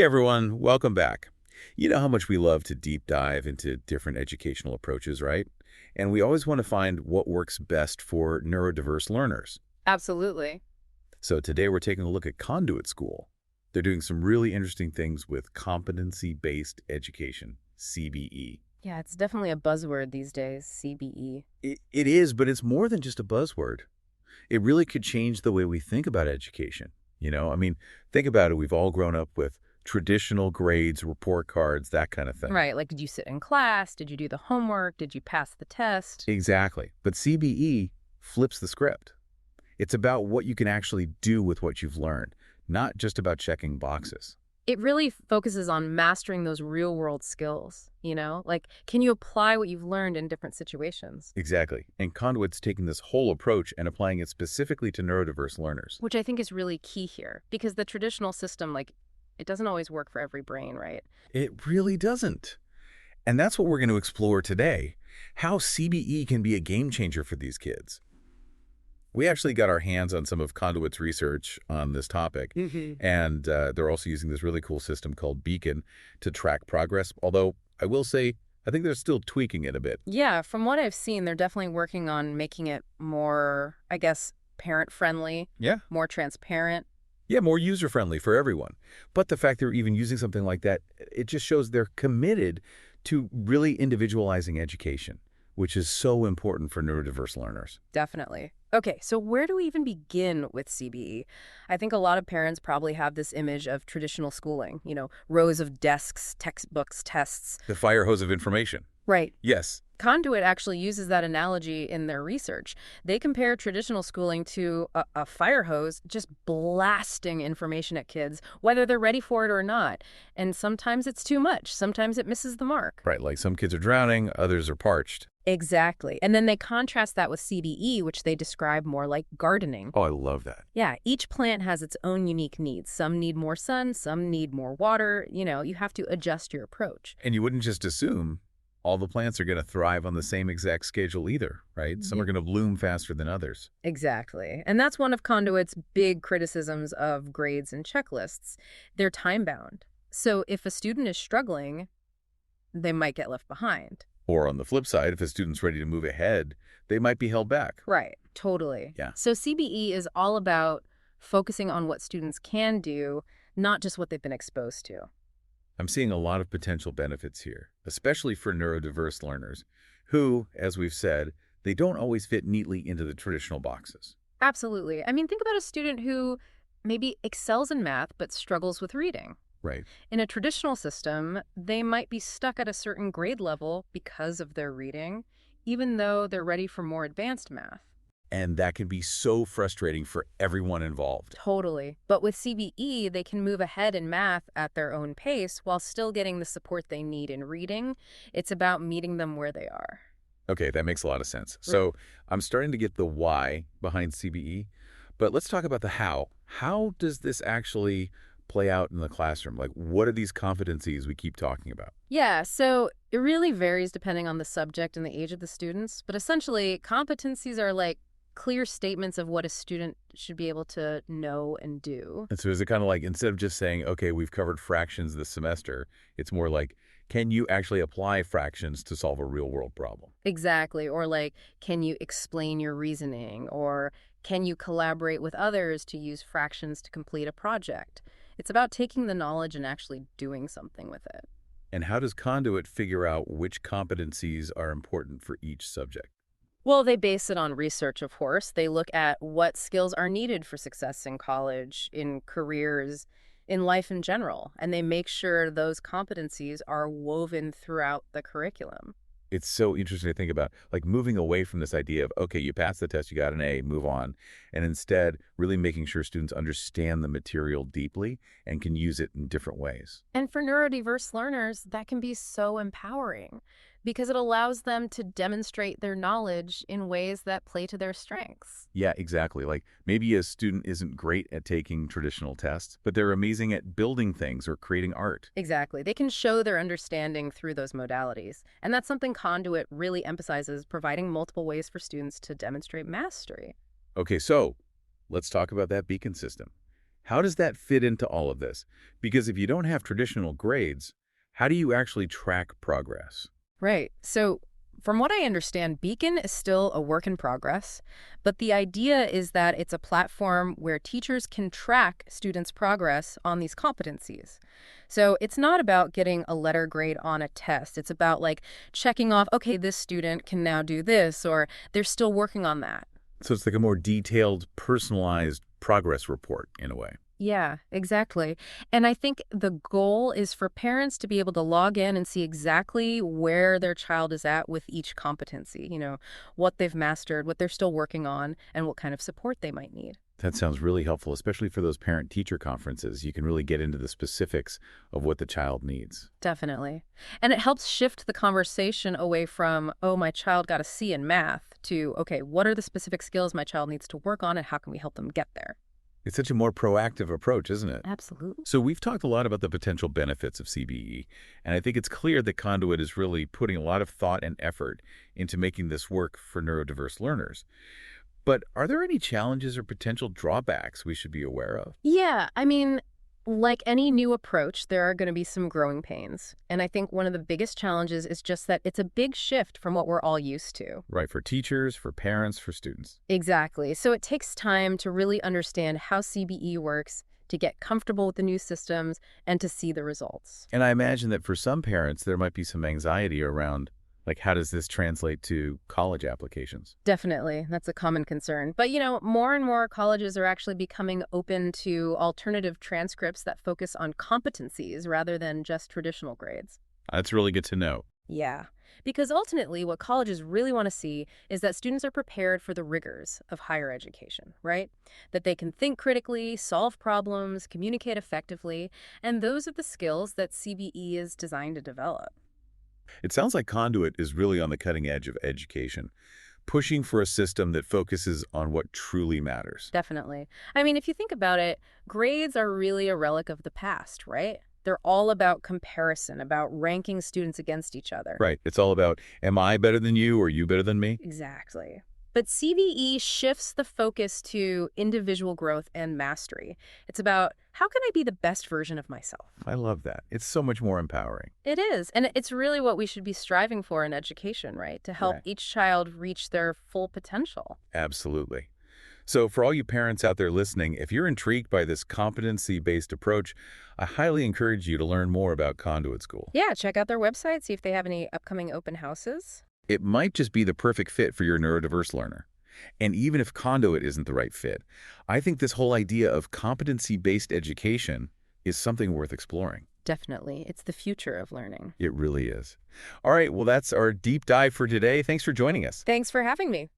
Hey everyone, welcome back. You know how much we love to deep dive into different educational approaches, right? And we always want to find what works best for neurodiverse learners. Absolutely. So today we're taking a look at Conduit School. They're doing some really interesting things with competency-based education, CBE. Yeah, it's definitely a buzzword these days, CBE. It is, but it's more than just a buzzword. It really could change the way we think about education. Think about it. We've all grown up with traditional grades, report cards, that kind of thing. Right, like did you sit in class? Did you do the homework? Did you pass the test? Exactly. But CBE flips the script. It's about what you can actually do with what you've learned, not just about checking boxes. It really focuses on mastering those real-world skills, Like, can you apply what you've learned in different situations? Exactly. And Conduit's taking this whole approach and applying it specifically to neurodiverse learners. Which I think is really key here, because the traditional system, it doesn't always work for every brain, right? It really doesn't. And that's what we're going to explore today, how CBE can be a game changer for these kids. We actually got our hands on some of Conduit's research on this topic, and they're also using this really cool system called Beacon to track progress, although I will say I think they're still tweaking it a bit. Yeah, from what I've seen, they're definitely working on making it more, I guess, parent-friendly, Yeah. more transparent. Yeah, more user-friendly for everyone. But the fact they're even using something like that, it just shows they're committed to really individualizing education, which is so important for neurodiverse learners. Definitely. Okay, so where do we even begin with CBE? I think a lot of parents probably have this image of traditional schooling, rows of desks, textbooks, tests. The fire hose of information. Right. Yes. Conduit actually uses that analogy in their research. They compare traditional schooling to a fire hose just blasting information at kids, whether they're ready for it or not. And sometimes it's too much. Sometimes it misses the mark. Right, like some kids are drowning, others are parched. Exactly. And then they contrast that with CBE, which they describe more like gardening. Oh, I love that. Yeah, each plant has its own unique needs. Some need more sun, some need more water. You have to adjust your approach. And you wouldn't just assume all the plants are going to thrive on the same exact schedule either, right? Some are going to bloom faster than others. Exactly. And that's one of Conduit's big criticisms of grades and checklists. They're time-bound. So if a student is struggling, they might get left behind. Or on the flip side, if a student's ready to move ahead, they might be held back. Right. Totally. Yeah. So CBE is all about focusing on what students can do, not just what they've been exposed to. I'm seeing a lot of potential benefits here, especially for neurodiverse learners who, as we've said, they don't always fit neatly into the traditional boxes. Absolutely. I mean, think about a student who maybe excels in math but struggles with reading. Right. In a traditional system, they might be stuck at a certain grade level because of their reading, even though they're ready for more advanced math. And that can be so frustrating for everyone involved. Totally. But with CBE, they can move ahead in math at their own pace while still getting the support they need in reading. It's about meeting them where they are. Okay, that makes a lot of sense. So I'm starting to get the why behind CBE, but let's talk about the how. How does this actually play out in the classroom? Like, what are these competencies we keep talking about? Yeah, so it really varies depending on the subject and the age of the students. But essentially, competencies are like clear statements of what a student should be able to know and do. And so is it kind of like, instead of just saying, okay, we've covered fractions this semester, it's more like, can you actually apply fractions to solve a real world problem? Exactly. Or like, can you explain your reasoning? Or can you collaborate with others to use fractions to complete a project? It's about taking the knowledge and actually doing something with it. And how does Conduit figure out which competencies are important for each subject? Well, they base it on research, of course. They look at what skills are needed for success in college, in careers, in life in general, and they make sure those competencies are woven throughout the curriculum. It's so interesting to think about, like moving away from this idea of, okay, you passed the test, you got an A, move on, and instead really making sure students understand the material deeply and can use it in different ways. And for neurodiverse learners, that can be so empowering because it allows them to demonstrate their knowledge in ways that play to their strengths. Yeah, exactly. Like maybe a student isn't great at taking traditional tests, but they're amazing at building things or creating art. Exactly. They can show their understanding through those modalities. And that's something Conduit really emphasizes, providing multiple ways for students to demonstrate mastery. Okay, so let's talk about that beacon system. How does that fit into all of this? Because if you don't have traditional grades, how do you actually track progress? Right. So, from what I understand, Beacon is still a work in progress, but the idea is that it's a platform where teachers can track students' progress on these competencies. So, it's not about getting a letter grade on a test. It's about like checking off, okay, this student can now do this, or they're still working on that. So it's like a more detailed, personalized progress report in a way. Yeah, exactly. And I think the goal is for parents to be able to log in and see exactly where their child is at with each competency, what they've mastered, what they're still working on, and what kind of support they might need. That sounds really helpful, especially for those parent-teacher conferences. You can really get into the specifics of what the child needs. Definitely. And it helps shift the conversation away from, oh, my child got a C in math, to, okay, what are the specific skills my child needs to work on and how can we help them get there? It's such a more proactive approach, isn't it? Absolutely. So we've talked a lot about the potential benefits of CBE, and I think it's clear that Conduit is really putting a lot of thought and effort into making this work for neurodiverse learners. But are there any challenges or potential drawbacks we should be aware of? Yeah, I mean, like any new approach, there are going to be some growing pains. And I think one of the biggest challenges is just that it's a big shift from what we're all used to. Right, for teachers, for parents, for students. Exactly. So it takes time to really understand how CBE works, to get comfortable with the new systems, and to see the results. And I imagine that for some parents, there might be some anxiety around, like, how does this translate to college applications? Definitely. That's a common concern. But, more and more colleges are actually becoming open to alternative transcripts that focus on competencies rather than just traditional grades. That's really good to know. Yeah, because ultimately what colleges really want to see is that students are prepared for the rigors of higher education, right? That they can think critically, solve problems, communicate effectively, and those are the skills that CBE is designed to develop. It sounds like Conduit is really on the cutting edge of education, pushing for a system that focuses on what truly matters. Definitely. I mean, if you think about it, grades are really a relic of the past, right? They're all about comparison, about ranking students against each other. Right. It's all about, am I better than you or you better than me? Exactly. But CBE shifts the focus to individual growth and mastery. It's about how can I be the best version of myself? I love that. It's so much more empowering. It is. And it's really what we should be striving for in education, right? To help Right. each child reach their full potential. Absolutely. So for all you parents out there listening, if you're intrigued by this competency-based approach, I highly encourage you to learn more about Conduit School. Yeah, check out their website, see if they have any upcoming open houses. It might just be the perfect fit for your neurodiverse learner. And even if Conduit isn't the right fit, I think this whole idea of competency-based education is something worth exploring. Definitely. It's the future of learning. It really is. All right, well, that's our deep dive for today. Thanks for joining us. Thanks for having me.